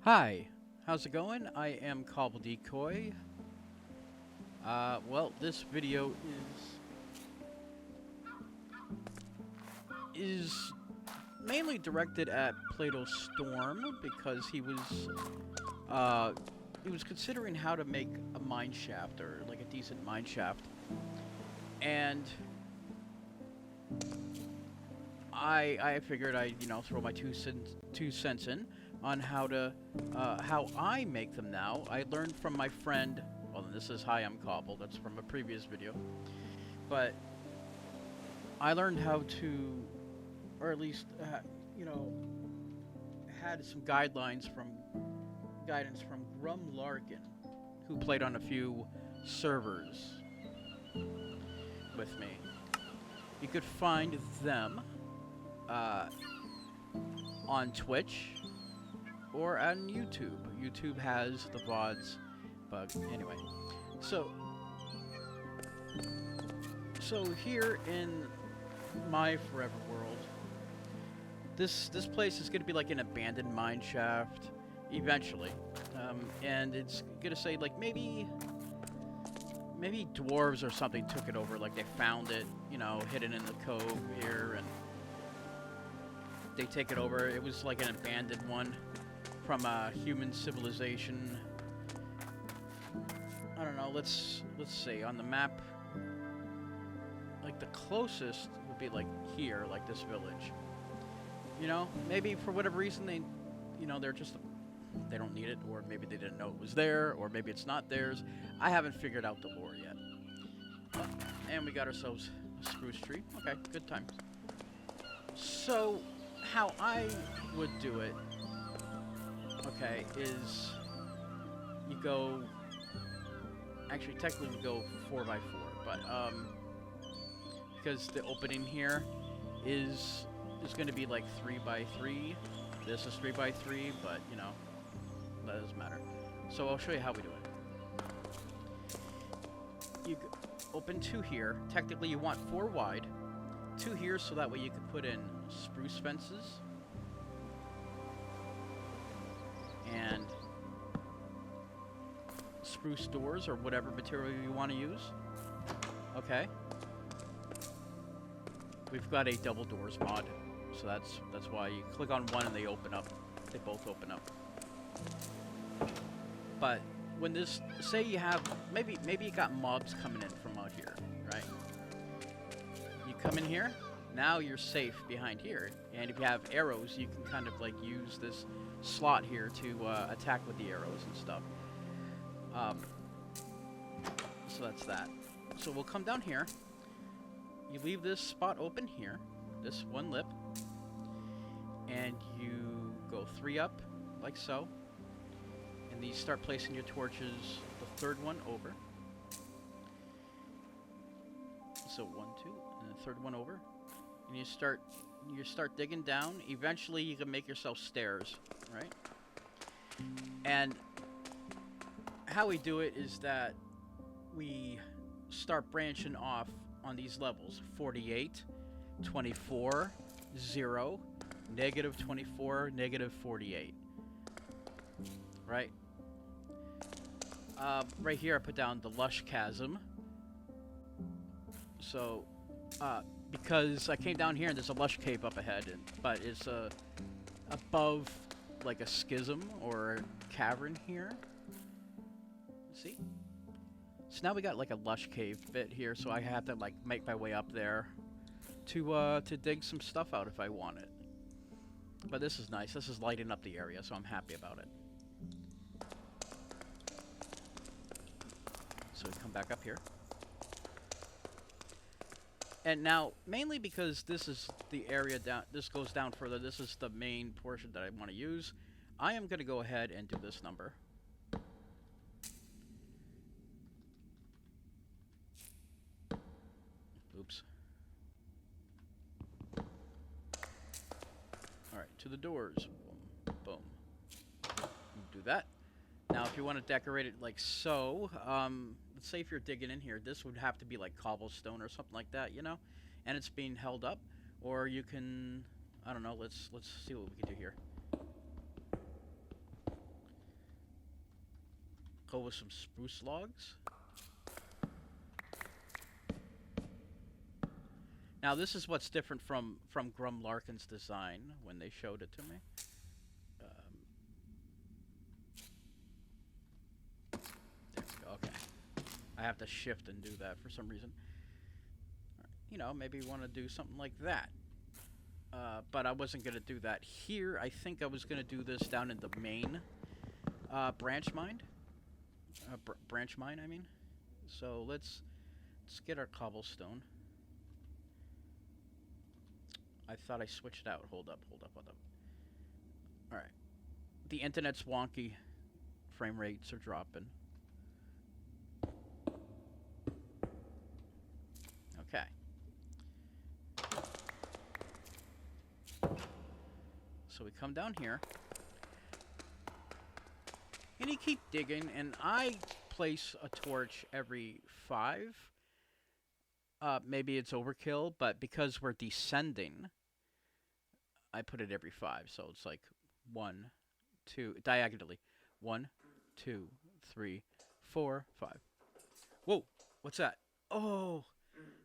Hi, how's it going? I am Cobble Decoy. Well, this video is mainly directed at Plato Storm because he was considering how to make a mine shaft or like a decent mine shaft, and I figured I'd throw my two cents in on how I make them now. I learned from my friend. Well, this is Hi, I'm Cobble. That's from a previous video, but I learned how to, or at least you know, had some guidance from Grum Larkin, who played on a few servers with me. You could find them uh, on Twitch or on YouTube. YouTube has the VODs, but anyway. So, so here in my forever world, this place is gonna be like an abandoned mine shaft eventually, and it's gonna say like maybe dwarves or something took it over, like they found it, hidden in the cove here, and they take it over. It was like an abandoned one from a human civilization. I don't know. Let's see on the map. Like the closest would be like here, like this village. Maybe for whatever reason they don't need it, or maybe they didn't know it was there, or maybe it's not theirs. I haven't figured out the lore yet. And we got ourselves a spruce tree. Okay, good times. So, how I would do it, okay, is you go. Actually, technically, we go 4x4, but because the opening here is going to be like 3x3. This is 3x3, but that doesn't matter. So I'll show you how we do it. You open 2 here. Technically, you want 4 wide. 2 here, so that way you can put in spruce fences and spruce doors or whatever material you want to use. Okay. We've got a double doors mod, so that's why you click on one and they open up. They both open up. But when this, say you have, maybe you got mobs coming in from out here, right? You come in here, now you're safe behind here. And if you have arrows, you can kind of like use this slot here to attack with the arrows and stuff. So that's that. So we'll come down here. You leave this spot open here, this one lip, and you go 3 up, like so. And you start placing your torches, the 3rd one over. So 1, 2, and the 3rd one over. And you start digging down. Eventually you can make yourself stairs, right? And how we do it is that we start branching off on these levels: 48, 24, 0, -24, -48. Right? Right here I put down the Lush Chasm. So, because I came down here and there's a lush cave up ahead, but it's above like a schism or a cavern here. See? So now we got like a lush cave bit here, so I have to like make my way up there to dig some stuff out if I want it. But this is nice. This is lighting up the area, so I'm happy about it. So we come back up here. And now, mainly because this is the area down, this goes down further, this is the main portion that I want to use, I am going to go ahead and do this number. Oops. Alright, to the doors. Boom. Boom. Do that. Now, if you want to decorate it like so, let's say if you're digging in here, this would have to be like cobblestone or something like that, and it's being held up. Or you can, I don't know, let's see what we can do here. go with some spruce logs. Now this is what's different from Grum Larkin's design when they showed it to me. There we go. Okay, I have to shift and do that for some reason. You know, maybe want to do something like that. But I wasn't going to do that here. I think I was going to do this down in the main branch mine. Branch mine, I mean. So let's get our cobblestone. I thought I switched out. Hold up. Alright. The internet's wonky. Frame rates are dropping. Okay. So we come down here. And you keep digging, and I place a torch every 5. Maybe it's overkill, but because we're descending, I put it every 5. So it's like 1, 2, diagonally. 1, 2, 3, 4, 5. Whoa, what's that? Oh,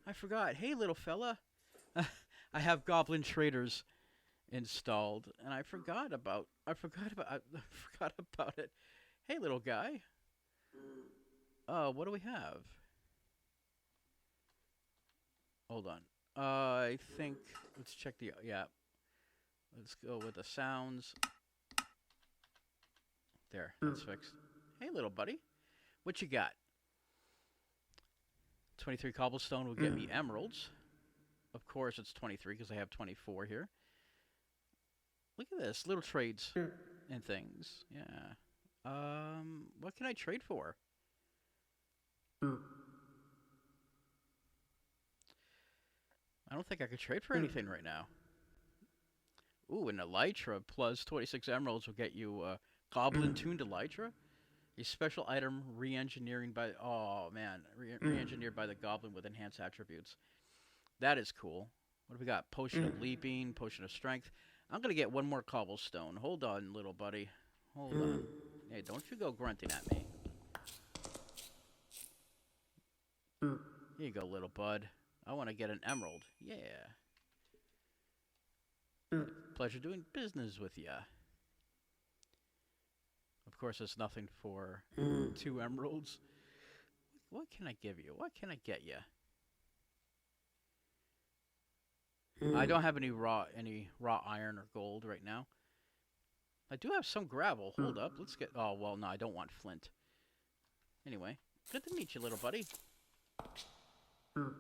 I forgot. Hey, little fella. I have Goblin Traders installed, and I forgot about it. Hey, little guy. What do we have? Hold on. I think let's check the Let's go with the sounds. There, that's fixed. Hey, little buddy. What you got? 23 cobblestone will get me emeralds. Of course, it's 23 because I have 24 here. Look at this, little trades and things. Yeah. What can I trade for? I don't think I could trade for anything right now. Ooh, an elytra plus 26 emeralds will get you Goblin tuned elytra. A special item re-engineering by... Oh, man. Re-engineered by the Goblin with enhanced attributes. That is cool. What do we got? Potion of leaping, potion of strength. I'm going to get one more cobblestone. Hold on, little buddy. Hold on. Hey, don't you go grunting at me. Here you go, little bud. I want to get an emerald. Yeah. Pleasure doing business with ya. Of course, it's nothing for 2 emeralds. What can I give you? What can I get you? I don't have any raw iron or gold right now. I do have some gravel. Hold up. Let's get... Oh, well, no, I don't want flint. Anyway, good to meet you, little buddy. Alright.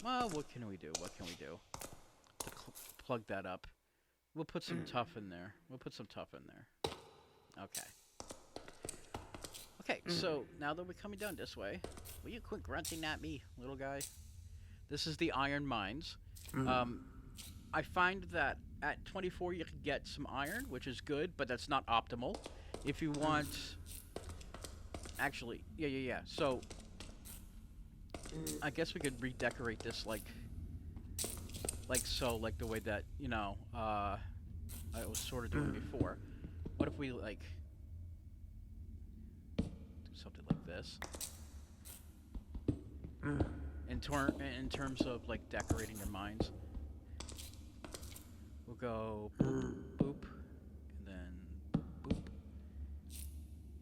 Well, what can we do? What can we do? To plug that up. We'll put some tuff in there. Okay. Okay, so now that we're coming down this way, will you quit grunting at me, little guy? This is the iron mines. I find that at 24 you can get some iron, which is good, but that's not optimal. If you want... Actually, yeah. So, I guess we could redecorate this like the way that, you know, I was sort of doing before. What if we, like, do something like this? In terms of, like, decorating your mines. We'll go boop, boop, and then boop.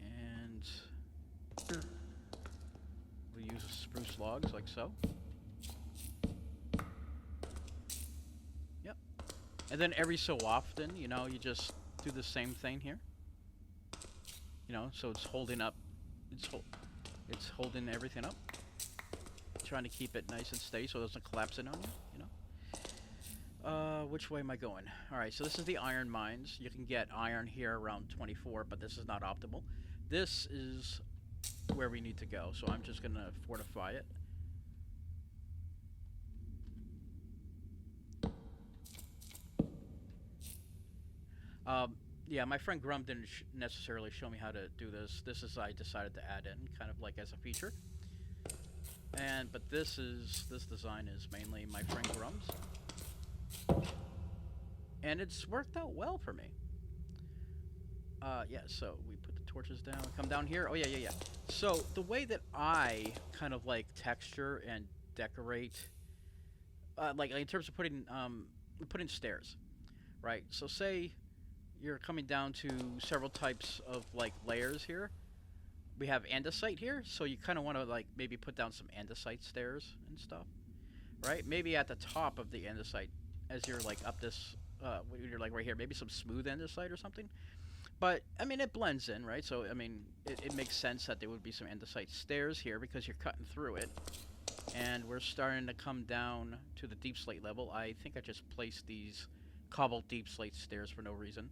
And we'll use spruce logs like so. Yep. And then every so often, you know, you just do the same thing here. You know, so it's holding up, it's holding everything up. Trying to keep it nice and steady so it doesn't collapse in on you, you know. Which way am I going? Alright, so this is the iron mines. You can get iron here around 24, but this is not optimal. This is where we need to go, so I'm just gonna fortify it. Yeah, my friend Grum didn't necessarily show me how to do this. This is I decided to add in, kind of like as a feature. But this design is mainly my friend Grum's. And it's worked out well for me. Yeah, so we put the torches down, come down here. Oh, yeah, yeah, yeah. So the way that I kind of like texture and decorate, like in terms of putting stairs, right? So say you're coming down to several types of like layers here. We have andesite here, so you kind of want to like maybe put down some andesite stairs and stuff, right? Maybe at the top of the andesite, as you're like up this, when you're like right here, maybe some smooth andesite or something. But I mean, it blends in, right? So I mean, it makes sense that there would be some andesite stairs here because you're cutting through it, and we're starting to come down to the deep slate level. I think I just placed these cobbled deep slate stairs for no reason.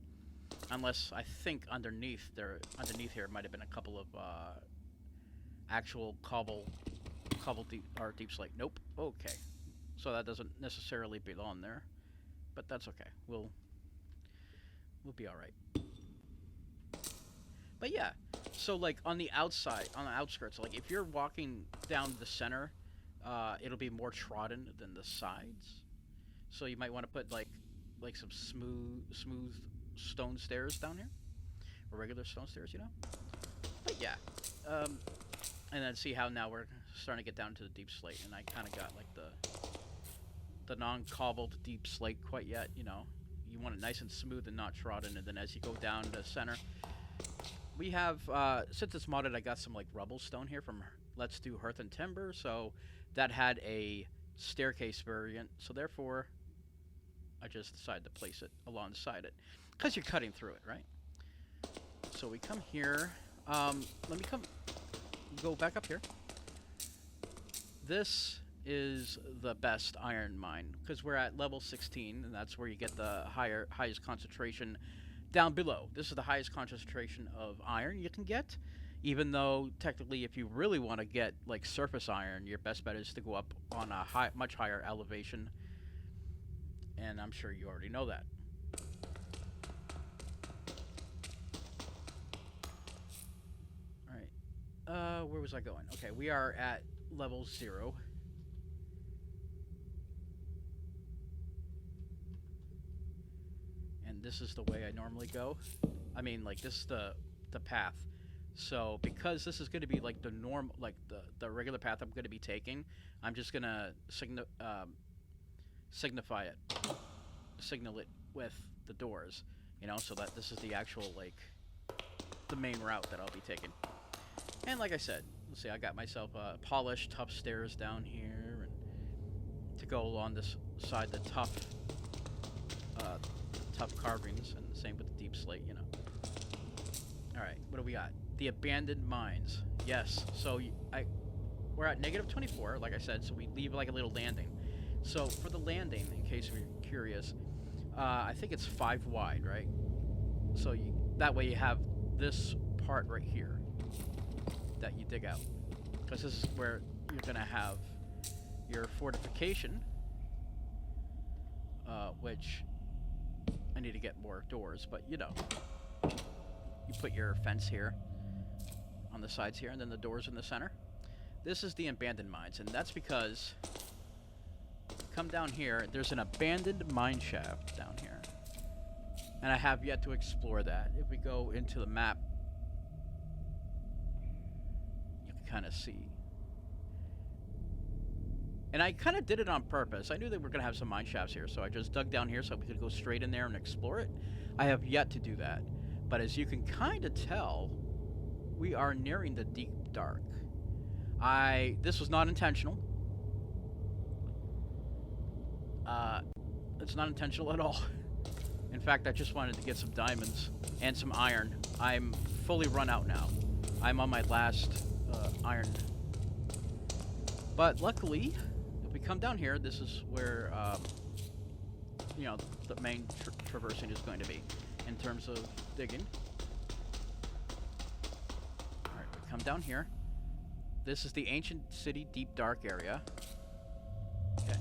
Unless I think underneath here might have been a couple of actual cobble deep slate. Nope. Okay, so that doesn't necessarily belong there, but that's okay. We'll be all right. But yeah, so like on the outside, on the outskirts, like if you're walking down the center, it'll be more trodden than the sides. So you might want to put like some smooth stone stairs down here, or regular stone stairs, you know. But yeah, and then see how now we're starting to get down to the deep slate, and I kind of got like the non-cobbled deep slate quite yet, you know. You want it nice and smooth and not trodden, and then as you go down the center, we have since it's modded, I got some like rubble stone here from Let's Do Hearth and Timber, so that had a staircase variant, so therefore I just decided to place it alongside it. Because you're cutting through it, right? So we come here. Let me go back up here. This is the best iron mine because we're at level 16, and that's where you get the highest concentration down below. This is the highest concentration of iron you can get, even though technically if you really want to get like surface iron, your best bet is to go up on a much higher elevation, and I'm sure you already know that. Where was I going? Okay, we are at level 0. And this is the way I normally go. I mean, like, this is the path. So, because this is going to be, like, the the regular path I'm going to be taking, I'm just going to signal it with the doors, you know, so that this is the actual, like, the main route that I'll be taking. And like I said, let's see, I got myself polished tough stairs down here, and to go along this side, the tough carvings, and the same with the deep slate, you know. All right, what do we got? The abandoned mines. Yes. So we're at -24, like I said. So we leave like a little landing. So for the landing, in case you're curious, I think it's 5 wide, right? So that way you have this part right here that you dig out, because this is where you're gonna have your fortification, which I need to get more doors, but you know, you put your fence here on the sides here, and then the doors in the center. This is the abandoned mines, and that's because come down here, there's an abandoned mineshaft down here, and I have yet to explore that. If we go into the map, kind of see. And I kind of did it on purpose. I knew that we're going to have some mine shafts here, so I just dug down here so we could go straight in there and explore it. I have yet to do that. But as you can kind of tell, we are nearing the deep dark. This was not intentional. It's not intentional at all. In fact, I just wanted to get some diamonds and some iron. I'm fully run out now. I'm on my last iron. But luckily, if we come down here, this is where you know, the main traversing is going to be in terms of digging. Alright, we come down here. This is the ancient city deep dark area. Okay.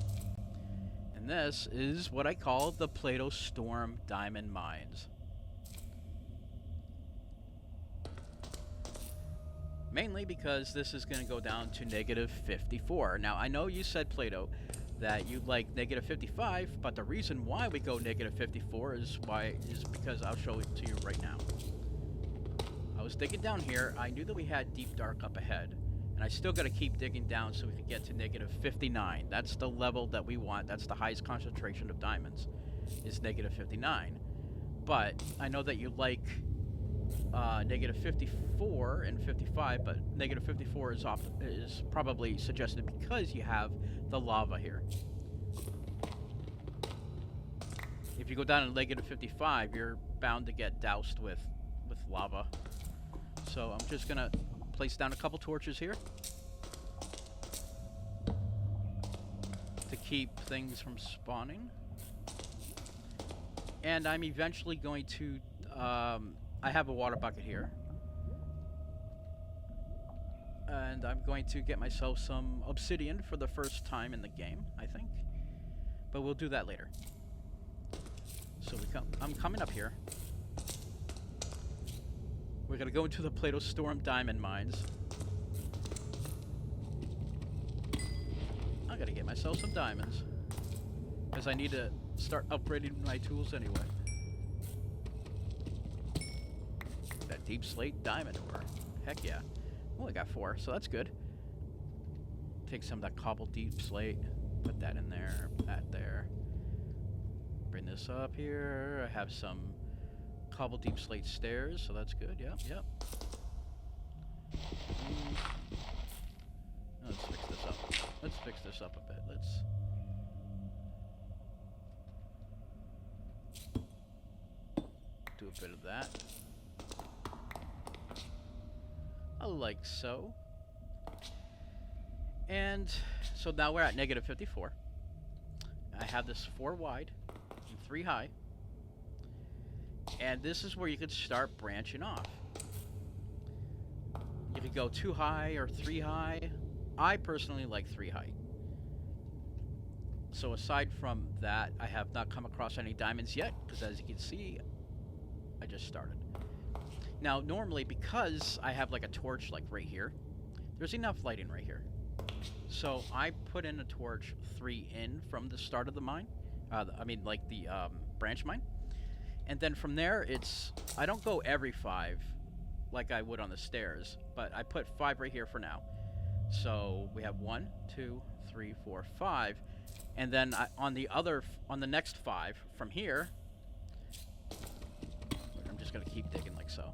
And this is what I call the Plato Storm Diamond Mines. Mainly because this is going to go down to -54. Now, I know you said, Plato, that you like -55, but the reason why we go -54 is because I'll show it to you right now. was digging down here. I knew that we had deep dark up ahead. And I still got to keep digging down so we can get to negative 59. That's the level that we want. That's the highest concentration of diamonds, is negative 59. But I know that you like negative 54 and 55, but negative 54 is probably suggested because you have the lava here. If you go down to negative 55, you're bound to get doused with lava. So I'm just gonna place down a couple torches here to keep things from spawning. And I'm eventually going to, I have a water bucket here. And I'm going to get myself some obsidian for the first time in the game, I think. But we'll do that later. So I'm coming up here. We're gonna go into the Plato Storm diamond mines. I gotta get myself some diamonds, because I need to start upgrading my tools anyway. That deep slate diamond ore. Heck yeah. Oh, I got 4, so that's good. Take some of that cobbled deep slate, put that in there, put that there. Bring this up here. I have some cobbled deep slate stairs, so that's good. Yep, yep. Let's fix this up. Let's fix this up a bit. Let's... do a bit of that. Like so. And so now we're at negative 54. I have this 4 wide and 3 high. And this is where you could start branching off. You could go 2 high or 3 high. I personally like 3 high. So aside from that, I have not come across any diamonds yet, because as you can see, I just started. Now, normally, because I have like a torch like right here, there's enough lighting right here. So I put in a torch 3 in from the start of the mine. I mean, like the branch mine. And then from there, it's... I don't go every 5 like I would on the stairs, but I put 5 right here for now. So we have 1, 2, 3, 4, 5. And then on the next 5 from here, I'm just going to keep digging like so.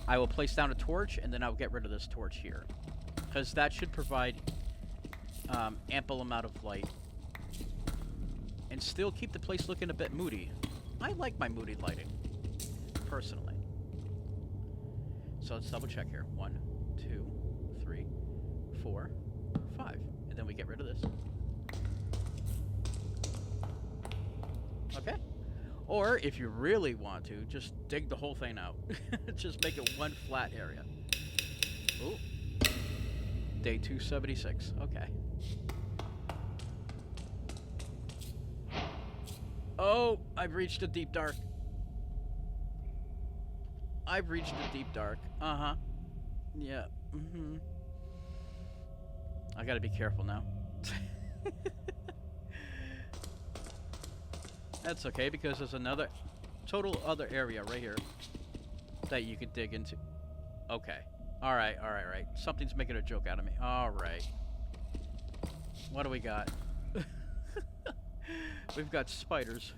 I will place down a torch, and then I'll get rid of this torch here, because that should provide ample amount of light and still keep the place looking a bit moody. I like my moody lighting, personally. So let's double check here. 1, 2, 3, 4, 5. And then we get rid of this. Okay. Or, if you really want to, just dig the whole thing out. Just make it one flat area. Ooh. Day 276. Okay. Oh, I've reached a deep dark. I've reached a deep dark. Uh-huh. Yeah. Mm-hmm. I gotta be careful now. That's okay, because there's another total other area right here that you could dig into. Okay. Alright, alright, alright. Something's making a joke out of me. Alright. What do we got? We've got spiders.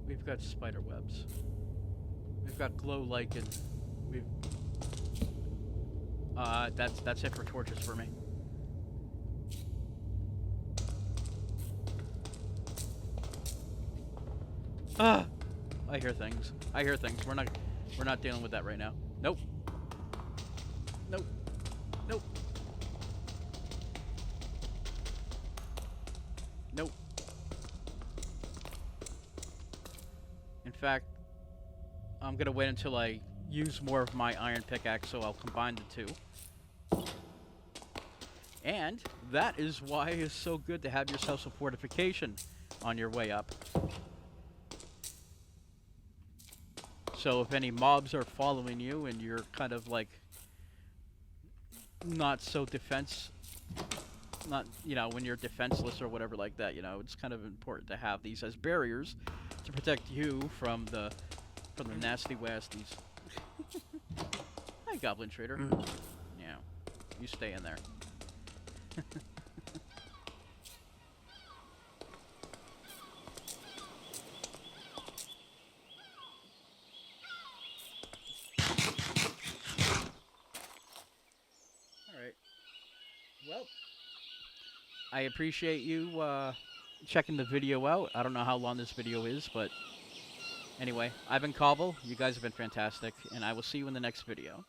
We've got spider webs. We've got glow lichen. We've... that's it for torches for me. Ah! I hear things. I hear things. We're not dealing with that right now. Nope. Nope. Nope. Nope. In fact, I'm gonna wait until I use more of my iron pickaxe, so I'll combine the two. And that is why it's so good to have yourself some fortification on your way up. So if any mobs are following you and you're kind of like not so defense not, you know, when you're defenseless or whatever like that, you know, it's kind of important to have these as barriers to protect you from the nasty wasties. Hi, Goblin Trader. Yeah, you stay in there. Alright. Well, I appreciate you checking the video out. I don't know how long this video is, but anyway, I've been Cobble. You guys have been fantastic, and I will see you in the next video.